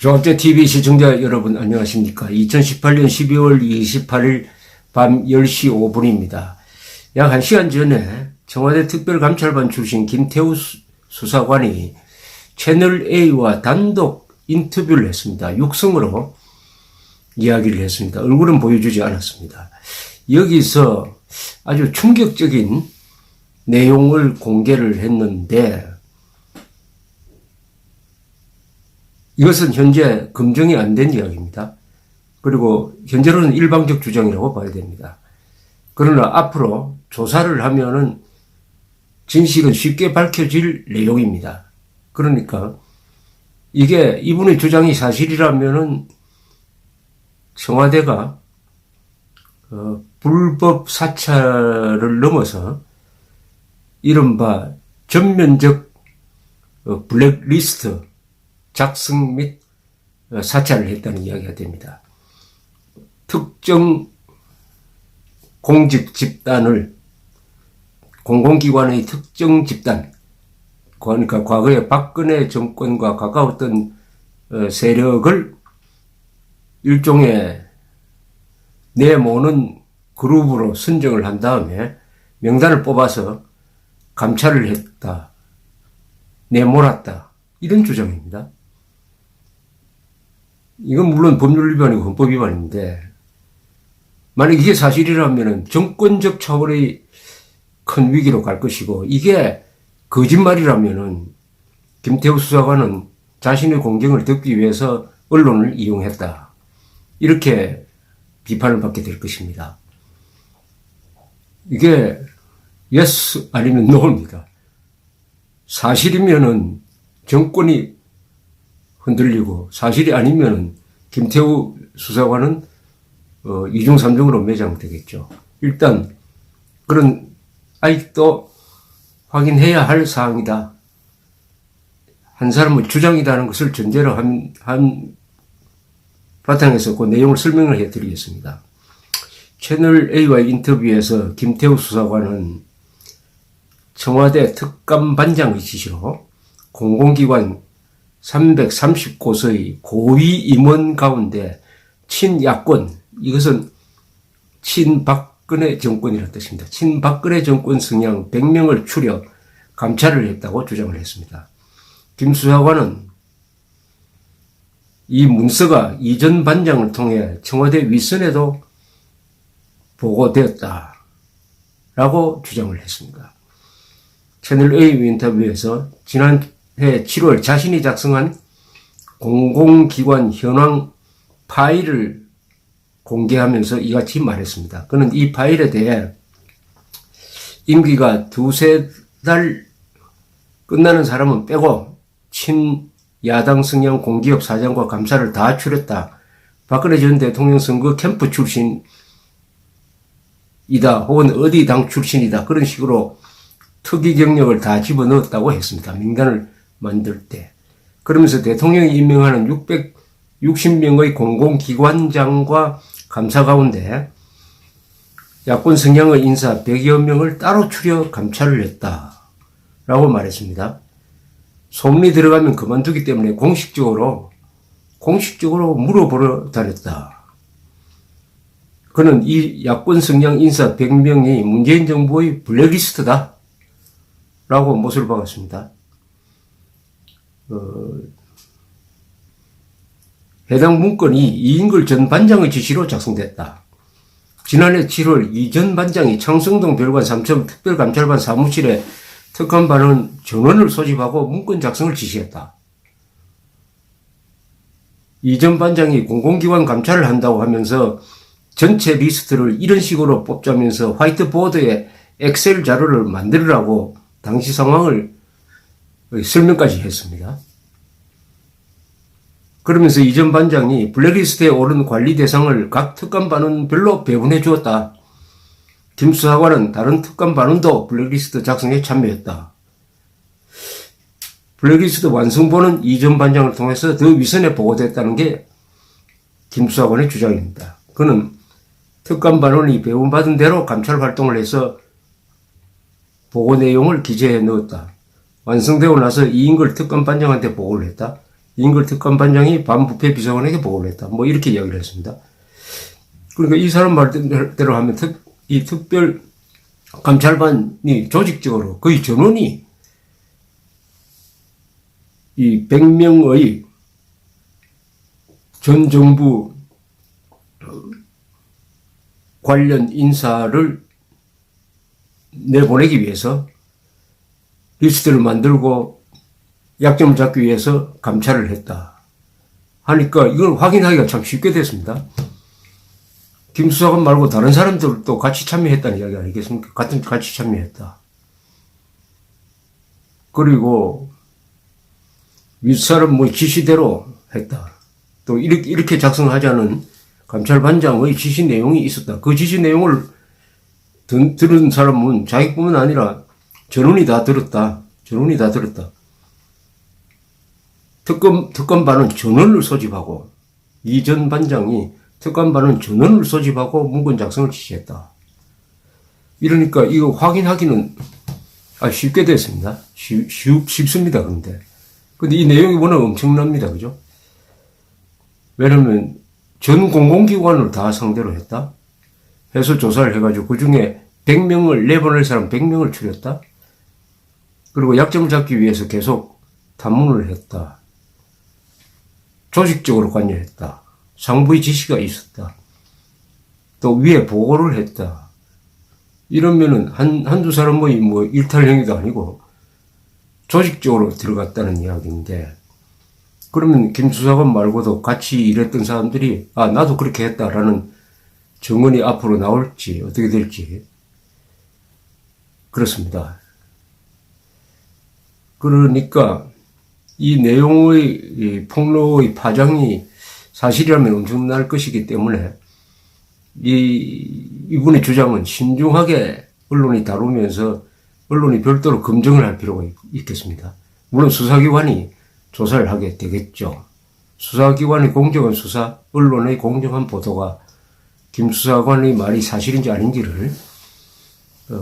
조합제TV 시청자 여러분 안녕하십니까. 2018년 12월 28일 밤 10시 5분입니다. 약 1시간 전에 청와대 특별감찰반 출신 김태우 수사관이 채널A와 단독 인터뷰를 했습니다. 육성으로 이야기를 했습니다. 얼굴은 보여주지 않았습니다. 여기서 아주 충격적인 내용을 공개를 했는데 이것은 현재 검증이 안 된 이야기입니다. 그리고 현재로는 일방적 주장이라고 봐야 됩니다. 그러나 앞으로 조사를 하면은 진실은 쉽게 밝혀질 내용입니다. 그러니까 이게 이분의 주장이 사실이라면은 청와대가 불법 사찰을 넘어서 이른바 전면적 블랙리스트 작성 및 사찰을 했다는 이야기가 됩니다. 특정 공직 집단을 공공기관의 특정 집단, 그러니까 과거에 박근혜 정권과 가까웠던 세력을 일종의 내모는 그룹으로 선정을 한 다음에 명단을 뽑아서 감찰을 했다, 내몰았다, 이런 주장입니다. 이건 물론 법률 위반이고 헌법 위반인데, 만약 이게 사실이라면 정권적 차원의 큰 위기로 갈 것이고, 이게 거짓말이라면 김태우 수사관은 자신의 공경을 덮기 위해서 언론을 이용했다, 이렇게 비판을 받게 될 것입니다. 이게 yes 아니면 no입니다. 사실이면은 정권이 흔들리고, 사실이 아니면 김태우 수사관은 2중 3중으로 매장되겠죠. 일단 그런 아직도 확인해야 할 사항이다, 한 사람의 주장이라는 것을 전제로 한 바탕에서 그 내용을 설명을 해드리겠습니다. 채널A와의 인터뷰에서 김태우 수사관은 청와대 특감반장의 지시로 공공기관 330곳의 고위 임원 가운데 친야권, 이것은 친박근혜 정권이라는 뜻입니다. 친박근혜 정권 성향 100명을 추려 감찰을 했다고 주장을 했습니다. 김 수사관은 이 문서가 이전 반장을 통해 청와대 윗선에도 보고되었다라고 주장을 했습니다. 채널A 인터뷰에서 지난해 7월 자신이 작성한 공공기관 현황 파일을 공개하면서 이같이 말했습니다. 그는 이 파일에 대해 임기가 2-3달 끝나는 사람은 빼고 친야당 성향 공기업 사장과 감사를 다 추렸다, 박근혜 전 대통령 선거 캠프 출신이다, 혹은 어디 당 출신이다, 그런 식으로 특이 경력을 다 집어넣었다고 했습니다. 명단을 만들 때. 그러면서 대통령이 임명하는 660명의 공공기관장과 감사 가운데 야권 성향의 인사 100여 명을 따로 추려 감찰을 했다라고 말했습니다. 소문이 들어가면 그만두기 때문에 공식적으로 물어보러 다녔다. 그는 이 야권 성향 인사 100명이 문재인 정부의 블랙리스트다 라고 못을 박았습니다. 해당 문건이 이인걸 전 반장의 지시로 작성됐다. 지난해 7월 이 전 반장이 창성동 별관 3층 특별감찰반 사무실에 특감반은 전원을 소집하고 문건 작성을 지시했다. 이 전 반장이 공공기관 감찰을 한다고 하면서 전체 리스트를 이런 식으로 뽑자면서 화이트보드에 엑셀 자료를 만들으라고 당시 상황을 설명까지 했습니다. 그러면서 이 전 반장이 블랙리스트에 오른 관리 대상을 각 특감반은 별로 배분해 주었다. 김 수사관은 다른 특감반원도 블랙리스트 작성에 참여했다. 블랙리스트 완성본은 이 전 반장을 통해서 더 위선에 보고됐다는 게 김 수사관의 주장입니다. 그는 특감반원이 배분받은 대로 감찰 활동을 해서 보고 내용을 기재해 넣었다. 완성되고 나서 이인걸 특감반장한테 보고를 했다. 이인걸 특감반장이 반부패 비서관에게 보고를 했다. 뭐 이렇게 이야기를 했습니다. 그러니까 이 사람 말대로 하면 이 특별 감찰반이 조직적으로 거의 전원이 이 100명의 전 정부 관련 인사를 내보내기 위해서 리스트를 만들고 약점을 잡기 위해서 감찰을 했다 하니까 이걸 확인하기가 참 쉽게 됐습니다. 김 수사관 말고 다른 사람들도 같이 참여했다는 이야기 아니겠습니까? 같이 참여했다. 그리고 윗사람 지시대로 했다. 또 이렇게 작성하자는 감찰반장의 지시 내용이 있었다. 그 지시 내용을 들은 사람은 자기뿐만 아니라 전원이 다 들었다. 전원이 다 들었다. 특검반은 전원을 소집하고 이 전 반장이 특검반은 전원을 소집하고 문건 작성을 지시했다. 이러니까 이거 확인하기는 쉽게 됐습니다. 쉽습니다. 근데 이 내용이 워낙 엄청납니다. 그죠? 왜냐면 전 공공기관을 다 상대로 했다. 해서 조사를 해가지고 그 중에 100명을 내보낼 사람 100명을 추렸다. 그리고 약점을 잡기 위해서 계속 탐문을 했다. 조직적으로 관여했다. 상부의 지시가 있었다. 또 위에 보고를 했다. 이러면은 한두 사람의 일탈행위도 아니고 조직적으로 들어갔다는 이야기인데, 그러면 김 수사관 말고도 같이 일했던 사람들이 나도 그렇게 했다라는 증언이 앞으로 나올지 어떻게 될지 그렇습니다. 그러니까 이 내용의 폭로의 파장이 사실이라면 엄청날 것이기 때문에 이분의 주장은 신중하게 언론이 다루면서 언론이 별도로 검증을 할 필요가 있겠습니다. 물론 수사기관이 조사를 하게 되겠죠. 수사기관의 공정한 수사, 언론의 공정한 보도가 김 수사관의 말이 사실인지 아닌지를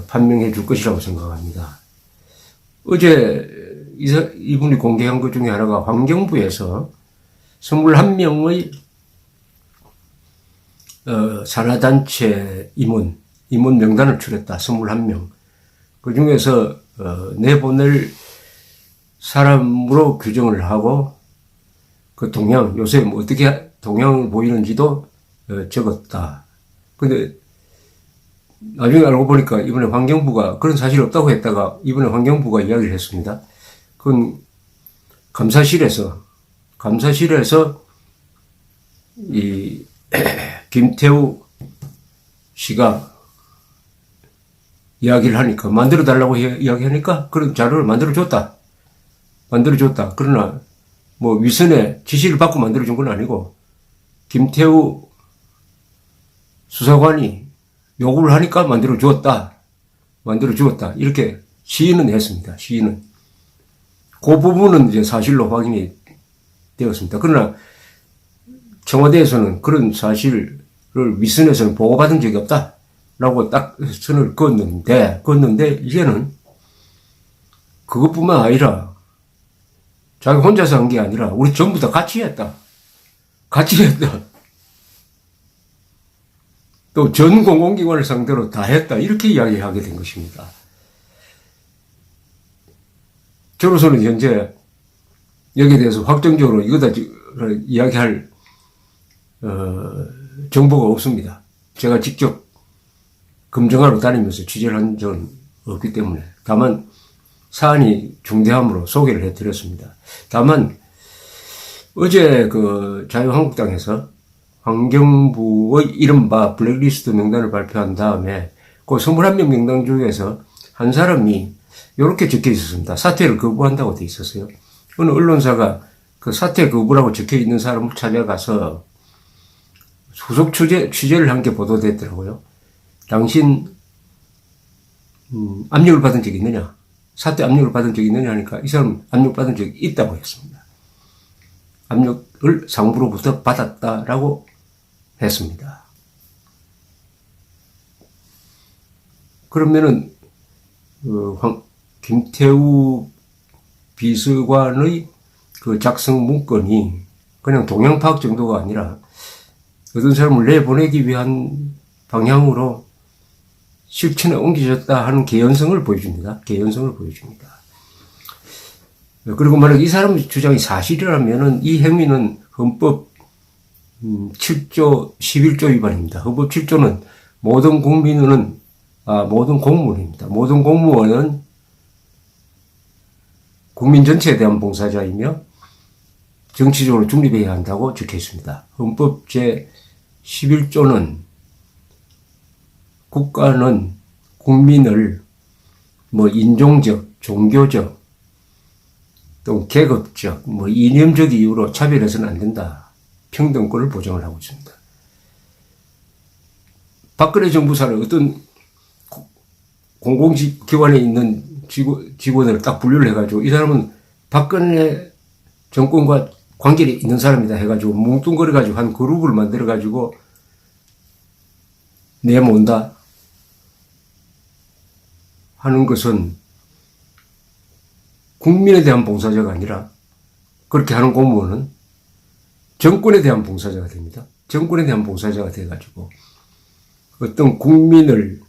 판명해 줄 것이라고 생각합니다. 어제 이분이 공개한 것 중에 하나가 환경부에서 21명의 산하단체 임원 명단을 추렸다. 21명. 그 중에서 내보낼 사람으로 규정을 하고 그 동향, 요새 어떻게 동향을 보이는지도 적었다. 근데 나중에 알고 보니까 이번에 환경부가 그런 사실이 없다고 했다가 이번에 환경부가 이야기를 했습니다. 그건 감사실에서 이 김태우 씨가 이야기를 하니까 만들어 달라고 이야기하니까 그런 자료를 만들어 줬다. 그러나 위선의 지시를 받고 만들어 준 건 아니고 김태우 수사관이 요구를 하니까 만들어 주었다. 이렇게 시인은 했습니다. 시인은. 그 부분은 이제 사실로 확인이 되었습니다. 그러나 청와대에서는 그런 사실을 윗선에서는 보고받은 적이 없다라고 딱 선을 그었는데 이제는 그것뿐만 아니라 자기 혼자서 한 게 아니라 우리 전부 다 같이 했다. 또 전 공공기관을 상대로 다 했다. 이렇게 이야기하게 된 것입니다. 저로서는 현재 여기에 대해서 확정적으로 이거다 이야기할 정보가 없습니다. 제가 직접 검증하러 다니면서 취재를 한 적은 없기 때문에. 다만 사안이 중대함으로 소개를 해드렸습니다. 다만 어제 자유한국당에서 환경부의 이른바 블랙리스트 명단을 발표한 다음에 그 21명 명단 중에서 한 사람이 이렇게 적혀 있었습니다. 사퇴를 거부한다고 돼 있었어요. 어느 언론사가 그 사퇴 거부라고 적혀 있는 사람을 찾아가서 후속 취재를 한 게 보도됐더라고요. 당신 압력을 받은 적이 있느냐? 사퇴 압력을 받은 적이 있느냐 하니까 이 사람 압력 받은 적이 있다고 했습니다. 압력을 상부로부터 받았다라고 했습니다. 그러면은 김태우 비서관의 그 작성 문건이 그냥 동향 파악 정도가 아니라 어떤 사람을 내보내기 위한 방향으로 실천에 옮겨졌다 하는 개연성을 보여줍니다. 개연성을 보여줍니다. 그리고 만약 이 사람의 주장이 사실이라면은 이 행위는 헌법 7조 11조 위반입니다. 헌법 7조는 모든 국민은 모든 공무원입니다. 모든 공무원은 국민 전체에 대한 봉사자이며 정치적으로 중립해야 한다고 적혀 있습니다. 헌법 제 11조는 국가는 국민을 인종적, 종교적, 또 계급적, 이념적 이유로 차별해서는 안 된다. 평등권을 보장을 하고 있습니다. 박근혜 정부사를 어떤 공공기관에 있는 직원을 딱 분류를 해가지고 이 사람은 박근혜 정권과 관계가 있는 사람이다 해가지고 뭉뚱거려가지고 한 그룹을 만들어가지고 내몬다 하는 것은 국민에 대한 봉사자가 아니라 그렇게 하는 공무원은 정권에 대한 봉사자가 됩니다. 정권에 대한 봉사자가 돼가지고 어떤 국민을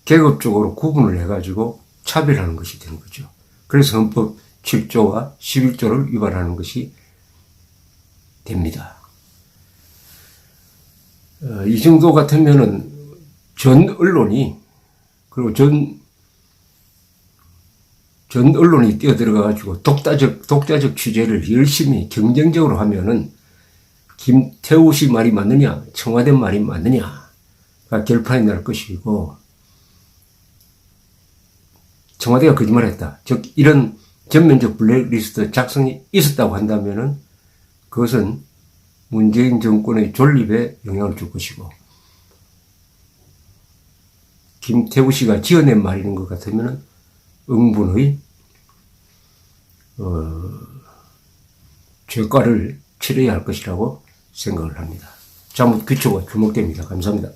계급적으로 구분을 해가지고 차별하는 것이 되는 거죠. 그래서 헌법 7조와 11조를 위반하는 것이 됩니다. 이 정도 같으면은 전 언론이 그리고 전 언론이 뛰어들어가가지고 독자적 취재를 열심히 경쟁적으로 하면은 김태우 씨 말이 맞느냐, 청와대 말이 맞느냐가 결판이 날 것이고, 청와대가 거짓말했다. 즉, 이런 전면적 블랙리스트 작성이 있었다고 한다면은 그것은 문재인 정권의 존립에 영향을 줄 것이고, 김태우 씨가 지어낸 말인 것 같으면은 응분의 죄가를 치러야 할 것이라고 생각을 합니다. 잘못 규초가 주목됩니다. 감사합니다.